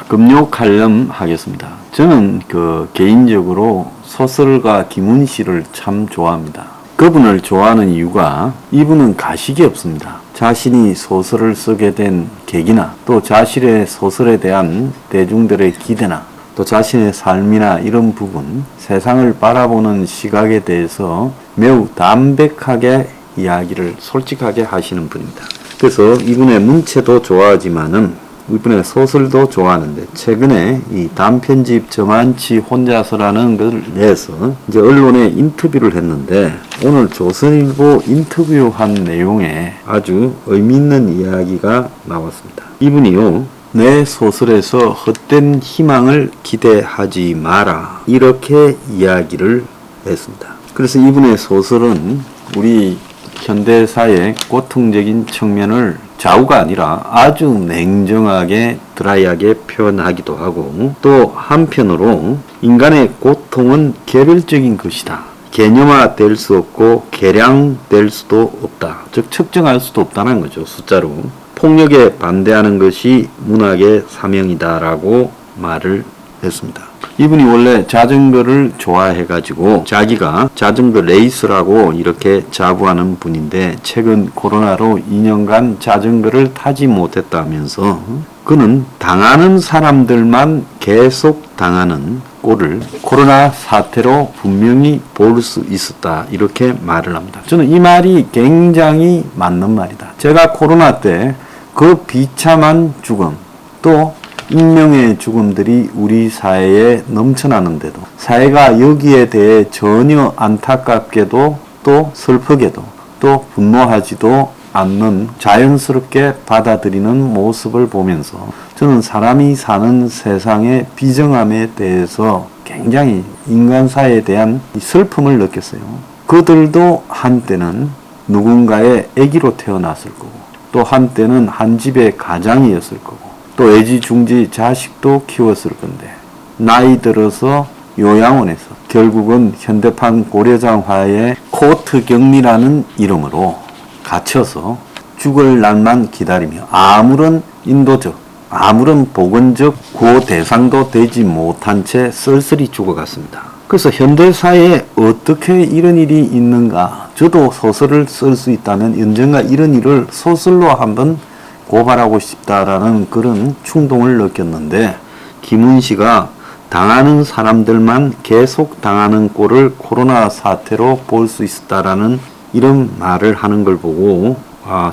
금요 칼럼 하겠습니다. 저는 개인적으로 소설가 김훈씨를 참 좋아합니다. 그분을 좋아하는 이유가 이분은 가식이 없습니다. 자신이 소설을 쓰게 된 계기나 또 자신의 소설에 대한 대중들의 기대나 또 자신의 삶이나 이런 부분, 세상을 바라보는 시각에 대해서 매우 담백하게 이야기를 솔직하게 하시는 분입니다. 그래서 이분의 문체도 좋아하지만은 이분의 소설도 좋아하는데 최근에 이 단편집 저만치 혼자서라는 걸 내서 이제 언론에 인터뷰를 했는데 오늘 조선일보 인터뷰한 내용에 아주 의미 있는 이야기가 나왔습니다. 이분이요, 내 소설에서 헛된 희망을 기대하지 마라 이렇게 이야기를 했습니다. 그래서 이분의 소설은 우리 현대사의 고통적인 측면을 좌우가 아니라 아주 냉정하게 드라이하게 표현하기도 하고 또 한편으로 인간의 고통은 개별적인 것이다. 개념화될 수 없고 계량될 수도 없다. 즉 측정할 수도 없다는 거죠. 숫자로. 폭력에 반대하는 것이 문학의 사명이다라고 말을 했습니다. 이분이 원래 자전거를 좋아해가지고 자기가 자전거 레이스라고 이렇게 자부하는 분인데 최근 코로나로 2년간 자전거를 타지 못했다면서 그는 당하는 사람들만 계속 당하는 꼴을 코로나 사태로 분명히 볼 수 있었다 이렇게 말을 합니다. 저는 이 말이 굉장히 맞는 말이다. 제가 코로나 때 그 비참한 죽음 또 익명의 죽음들이 우리 사회에 넘쳐나는데도 사회가 여기에 대해 전혀 안타깝게도 또 슬프게도 또 분노하지도 않는 자연스럽게 받아들이는 모습을 보면서 저는 사람이 사는 세상의 비정함에 대해서 굉장히 인간사에 대한 슬픔을 느꼈어요. 그들도 한때는 누군가의 아기로 태어났을 거고 또 한때는 한 집의 가장이었을 거고 또 애지중지 자식도 키웠을 건데 나이 들어서 요양원에서 결국은 현대판 고려장화의 코트 격리라는 이름으로 갇혀서 죽을 날만 기다리며 아무런 인도적, 아무런 복원적 구호 대상도 되지 못한 채 쓸쓸히 죽어갔습니다. 그래서 현대사회에 어떻게 이런 일이 있는가? 저도 소설을 쓸 수 있다면 언젠가 이런 일을 소설로 한번 고발하고 싶다라는 그런 충동을 느꼈는데 김훈씨가 당하는 사람들만 계속 당하는 꼴을 코로나 사태로 볼 수 있었다라는 이런 말을 하는 걸 보고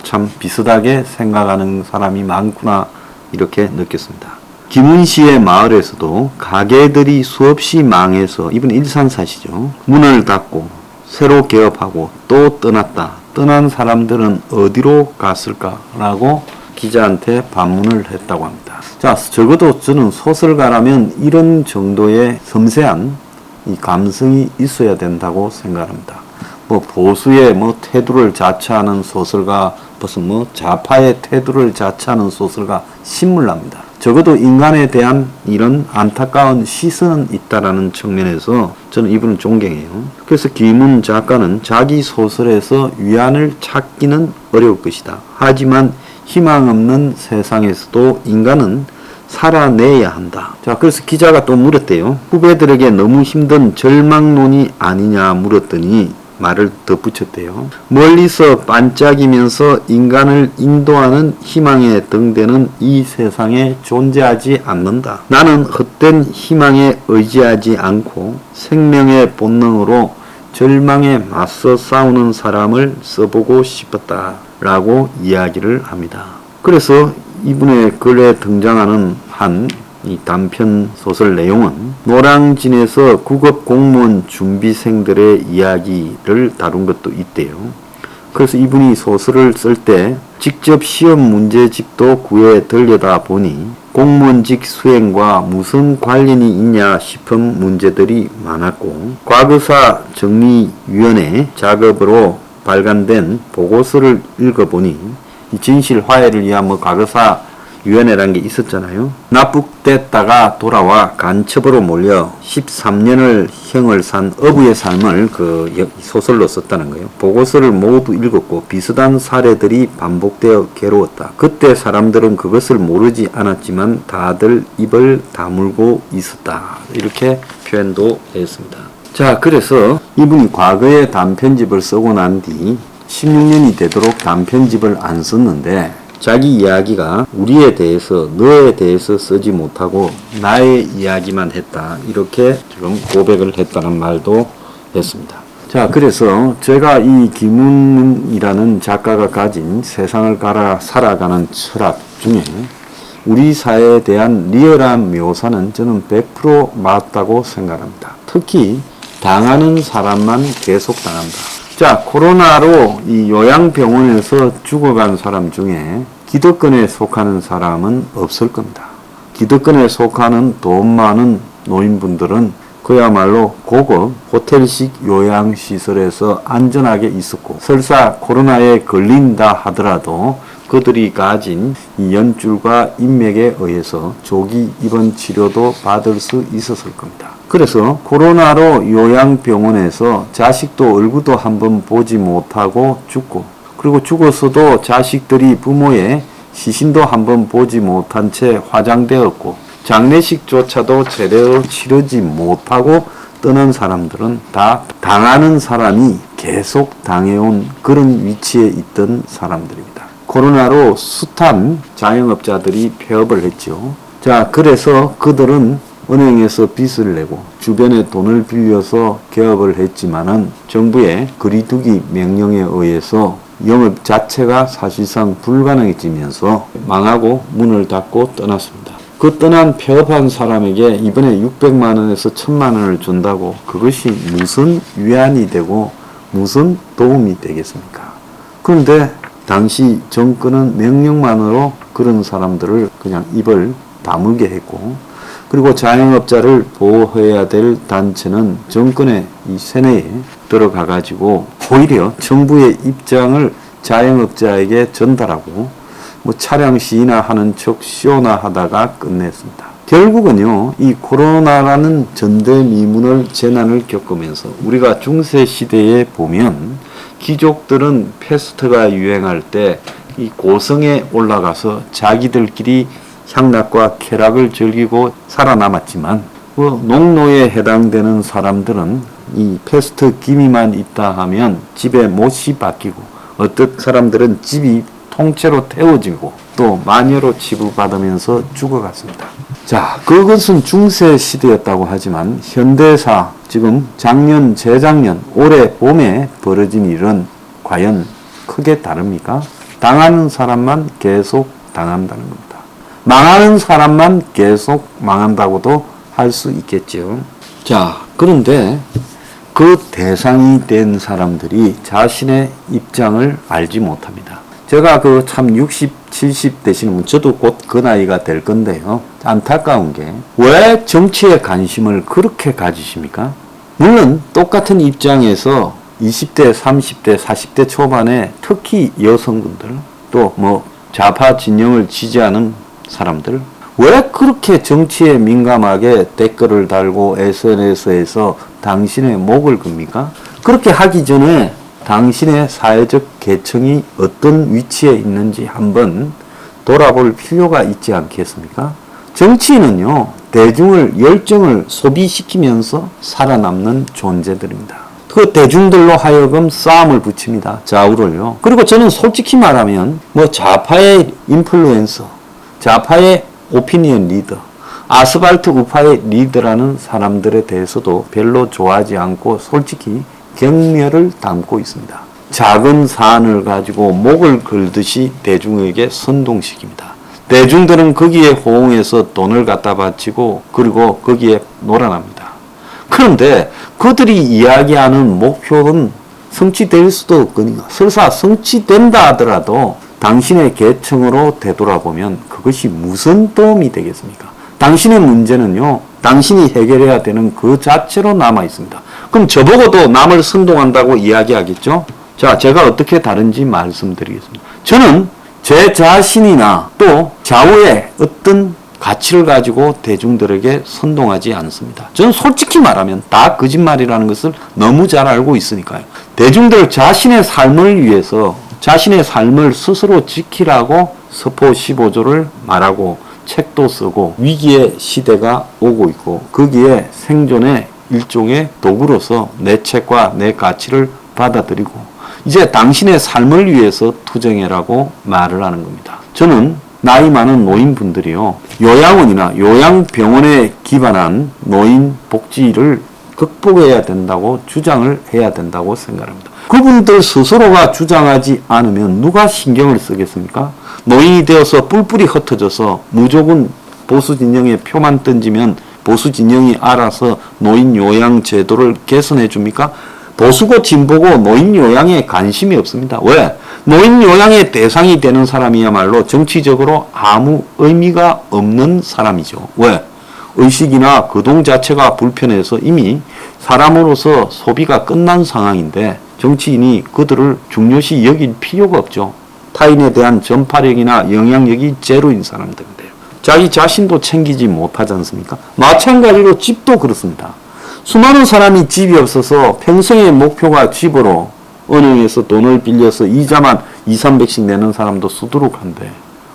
참 비슷하게 생각하는 사람이 많구나 이렇게 느꼈습니다. 김훈씨의 마을에서도 가게들이 수없이 망해서 이분 일산 사시죠. 문을 닫고 새로 개업하고 또 떠났다. 떠난 사람들은 어디로 갔을까라고 기자한테 반문을 했다고 합니다. 자, 적어도 저는 소설가라면 이런 정도의 섬세한 이 감성이 있어야 된다고 생각합니다. 보수의 태도를 자처하는 소설가, 무슨 좌파의 태도를 자처하는 소설가 신물납니다. 적어도 인간에 대한 이런 안타까운 시선은 있다라는 측면에서 저는 이분을 존경해요. 그래서 김훈 작가는 자기 소설에서 위안을 찾기는 어려울 것이다. 하지만 희망 없는 세상에서도 인간은 살아내야 한다. 자, 그래서 기자가 또 물었대요. 후배들에게 너무 힘든 절망론이 아니냐 물었더니 말을 덧붙였대요. 멀리서 반짝이면서 인간을 인도하는 희망의 등대는 이 세상에 존재하지 않는다. 나는 헛된 희망에 의지하지 않고 생명의 본능으로 절망에 맞서 싸우는 사람을 써보고 싶었다 라고 이야기를 합니다. 그래서 이분의 글에 등장하는 이 단편 소설 내용은 노량진에서 국업 공무원 준비생들의 이야기를 다룬 것도 있대요. 그래서 이분이 소설을 쓸 때 직접 시험 문제집도 구해 들여다 보니 공무원직 수행과 무슨 관련이 있냐 싶은 문제들이 많았고 과거사 정리위원회 작업으로 발간된 보고서를 읽어보니 이 진실 화해를 위한 과거사 위원회라는 게 있었잖아요. 납북됐다가 돌아와 간첩으로 몰려 13년을 형을 산 어부의 삶을 그 소설로 썼다는 거예요. 보고서를 모두 읽었고 비슷한 사례들이 반복되어 괴로웠다. 그때 사람들은 그것을 모르지 않았지만 다들 입을 다물고 있었다. 이렇게 표현도 했습니다. 자, 그래서 이분이 과거에 단편집을 쓰고 난 뒤 16년이 되도록 단편집을 안 썼는데 자기 이야기가 우리에 대해서 너에 대해서 쓰지 못하고 나의 이야기만 했다. 이렇게 지금 고백을 했다는 말도 했습니다. 자, 그래서 제가 이 김훈이라는 작가가 가진 세상을 살아가는 철학 중에 우리 사회에 대한 리얼한 묘사는 저는 100% 맞다고 생각합니다. 특히 당하는 사람만 계속 당한다. 자, 코로나로 이 요양병원에서 죽어간 사람 중에 기득권에 속하는 사람은 없을 겁니다. 기득권에 속하는 돈 많은 노인분들은 그야말로 고급 호텔식 요양시설에서 안전하게 있었고 설사 코로나에 걸린다 하더라도 그들이 가진 이 연줄과 인맥에 의해서 조기 입원 치료도 받을 수 있었을 겁니다. 그래서 코로나로 요양병원에서 자식도 얼굴도 한번 보지 못하고 죽고 그리고 죽었어도 자식들이 부모의 시신도 한번 보지 못한 채 화장되었고 장례식조차도 제대로 치르지 못하고 떠난 사람들은 다 당하는 사람이 계속 당해온 그런 위치에 있던 사람들입니다. 코로나로 숱한 자영업자들이 폐업을 했죠. 자, 그래서 그들은 은행에서 빚을 내고 주변에 돈을 빌려서 개업을 했지만은 정부의 거리두기 명령에 의해서 영업 자체가 사실상 불가능해지면서 망하고 문을 닫고 떠났습니다. 그 떠난 폐업한 사람에게 이번에 600만 원에서 1000만 원을 준다고 그것이 무슨 위안이 되고 무슨 도움이 되겠습니까? 그런데 당시 정권은 명령만으로 그런 사람들을 그냥 입을 다물게 했고 그리고 자영업자를 보호해야 될 단체는 정권의 이 세뇌에 들어가 가지고 오히려 정부의 입장을 자영업자에게 전달하고 뭐 차량 시위나 하는 척 쇼나 하다가 끝냈습니다. 결국은요, 이 코로나라는 전대미문을 재난을 겪으면서 우리가 중세 시대에 보면 귀족들은 패스트가 유행할 때 이 고성에 올라가서 자기들끼리 향락과 쾌락을 즐기고 살아남았지만 농노에 해당되는 사람들은 이 패스트 기미만 있다 하면 집에 못이 바뀌고 어떤 사람들은 집이 통째로 태워지고 또 마녀로 치부받으면서 죽어갔습니다. 자, 그것은 중세 시대였다고 하지만 현대사 지금 작년, 재작년, 올해 봄에 벌어진 일은 과연 크게 다릅니까? 당하는 사람만 계속 당한다는 겁니다. 망하는 사람만 계속 망한다고도 할 수 있겠죠. 자, 그런데 그 대상이 된 사람들이 자신의 입장을 알지 못합니다. 제가 그 참 60, 70 되시는 분, 저도 곧 그 나이가 될 건데요. 안타까운 게 왜 정치에 관심을 그렇게 가지십니까? 물론 똑같은 입장에서 20대, 30대, 40대 초반에 특히 여성분들 또 뭐 좌파 진영을 지지하는 사람들 왜 그렇게 정치에 민감하게 댓글을 달고 SNS에서 당신의 목을 긋습니까? 그렇게 하기 전에 당신의 사회적 계층이 어떤 위치에 있는지 한번 돌아볼 필요가 있지 않겠습니까? 정치인은요, 대중을 열정을 소비시키면서 살아남는 존재들입니다. 그 대중들로 하여금 싸움을 붙입니다. 좌우를요. 그리고 저는 솔직히 말하면 뭐 좌파의 인플루엔서, 좌파의 오피니언 리더, 아스팔트 우파의 리더라는 사람들에 대해서도 별로 좋아하지 않고 솔직히 경멸을 담고 있습니다. 작은 사안을 가지고 목을 걸듯이 대중에게 선동시킵니다. 대중들은 거기에 호응해서 돈을 갖다 바치고 그리고 거기에 놀아납니다. 그런데 그들이 이야기하는 목표는 성취될 수도 없거든요. 설사 성취된다 하더라도 당신의 계층으로 되돌아보면 그것이 무슨 도움이 되겠습니까? 당신의 문제는요, 당신이 해결해야 되는 그 자체로 남아 있습니다. 그럼 저보고도 남을 선동한다고 이야기하겠죠? 자, 제가 어떻게 다른지 말씀드리겠습니다. 저는 제 자신이나 또 좌우의 어떤 가치를 가지고 대중들에게 선동하지 않습니다. 저는 솔직히 말하면 다 거짓말이라는 것을 너무 잘 알고 있으니까요. 대중들 자신의 삶을 위해서 자신의 삶을 스스로 지키라고 서포 15조를 말하고 책도 쓰고 위기의 시대가 오고 있고 거기에 생존의 일종의 도구로서 내 책과 내 가치를 받아들이고 이제 당신의 삶을 위해서 투쟁해라고 말을 하는 겁니다. 저는 나이 많은 노인분들이요, 요양원이나 요양병원에 기반한 노인 복지를 극복해야 된다고 주장을 해야 된다고 생각합니다. 그분들 스스로가 주장하지 않으면 누가 신경을 쓰겠습니까? 노인이 되어서 뿔뿔이 흩어져서 무조건 보수 진영에 표만 던지면 보수 진영이 알아서 노인 요양 제도를 개선해 줍니까? 보수고 진보고 노인 요양에 관심이 없습니다. 왜? 노인 요양의 대상이 되는 사람이야말로 정치적으로 아무 의미가 없는 사람이죠. 왜? 의식이나 거동 자체가 불편해서 이미 사람으로서 소비가 끝난 상황인데 정치인이 그들을 중요시 여길 필요가 없죠. 타인에 대한 전파력이나 영향력이 제로인 사람들인데요. 자기 자신도 챙기지 못하지 않습니까? 마찬가지로 집도 그렇습니다. 수많은 사람이 집이 없어서 평생의 목표가 집으로 은행에서 돈을 빌려서 이자만 200~300씩 내는 사람도 수두룩한데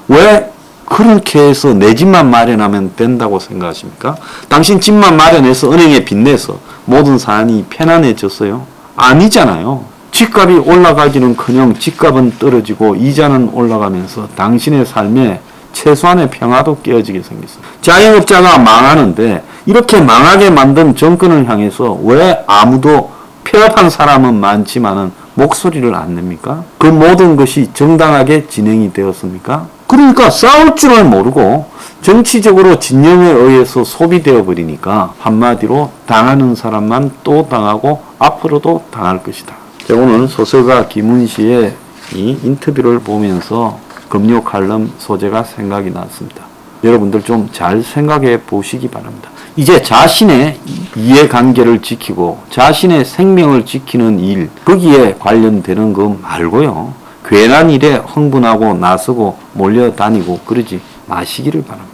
왜 그렇게 해서 내 집만 마련하면 된다고 생각하십니까? 당신 집만 마련해서 은행에 빚내서 모든 사안이 편안해졌어요? 아니잖아요. 집값이 올라가기는커녕 집값은 떨어지고 이자는 올라가면서 당신의 삶에 최소한의 평화도 깨어지게 생겼어요. 자영업자가 망하는데 이렇게 망하게 만든 정권을 향해서 왜 아무도 폐업한 사람은 많지만은 목소리를 안 냅니까? 그 모든 것이 정당하게 진행이 되었습니까? 그러니까 싸울 줄을 모르고 정치적으로 진영에 의해서 소비되어 버리니까 한마디로 당하는 사람만 또 당하고 앞으로도 당할 것이다. 제가 오늘 소설가 김훈시의 이 인터뷰를 보면서 금요 칼럼 소재가 생각이 났습니다. 여러분들 좀 잘 생각해 보시기 바랍니다. 이제 자신의 이해관계를 지키고 자신의 생명을 지키는 일, 거기에 관련되는 거 말고요. 괜한 일에 흥분하고 나서고 몰려다니고 그러지 마시기를 바랍니다.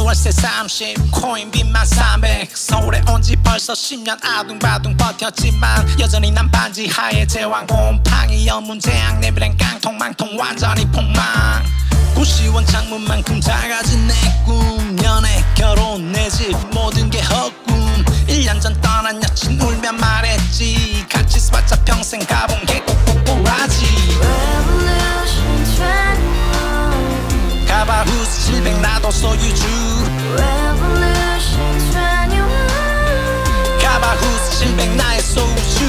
월세 30 코인빚만 300 서울에 온지 벌써 10년 아둥바둥 버텼지만 여전히 난 반지 하에 제왕 곰팡이 연문제약 내 미래는 깡통망통 완전히 폭망 고시원 창문만큼 작아진 내 꿈 연애 결혼 내 집 모든 게 헛꿈 1년 전 떠난 여친 울며 말했지 같이 써봤자 평생 가본 게 꼬꼬꼬라지 가바후스 700 나도 소유주 가바후스 700 나의 소유주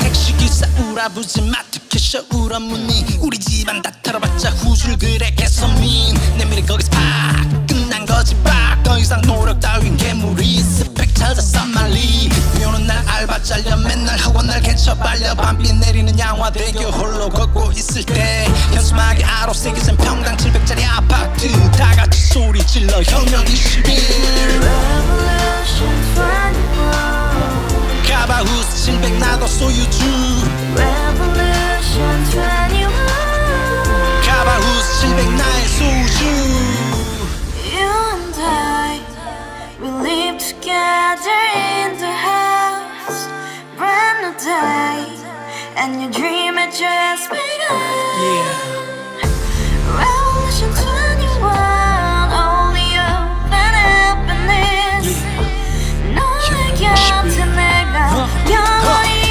택시기사 우라부지 마트 캐셔 울어문니 우리 집안 다 털어봤자 후줄 그래 개선민 내 미래 거기서 팍 끝난 거지 팍더 이상 노력 따윈 괴물이 스펙 찾아서 말리 비오는 날 알바 잘려 맨날 학원 날 개쳐 빨려 밤비 내리는 양화대교 홀로 걷고 있을 때 현수막에 아로 새겨진 평당 700짜리 아파트 다같이 소리 질러 혁명 21 가바후스 700 나도 소유주 가바후스 700 나의 소유주 You and I, we live together in the house brand new day and your dream had just begun Revolution 21 only hope and happiness 너의 곁에 내가 영원히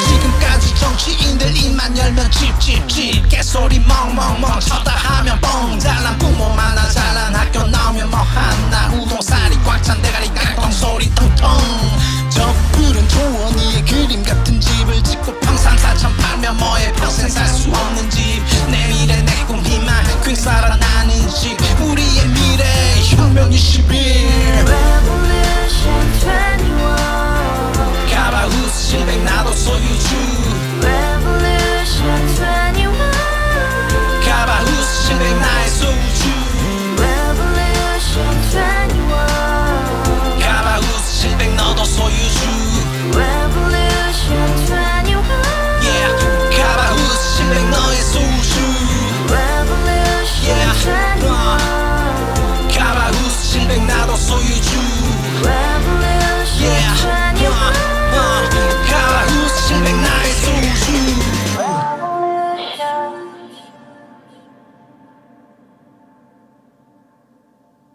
지금까지 정치인들 입만 열면 찝찝찝 개소리 멍멍멍 쳤다 하면 뻥 잘난 부모 만나 잘난 학교 나오면 뭐 하나 우동살이 꽉 찬 대가리 깡통 소리 통통 저 푸른 초원위에 그림 같은 집을 짓고 평상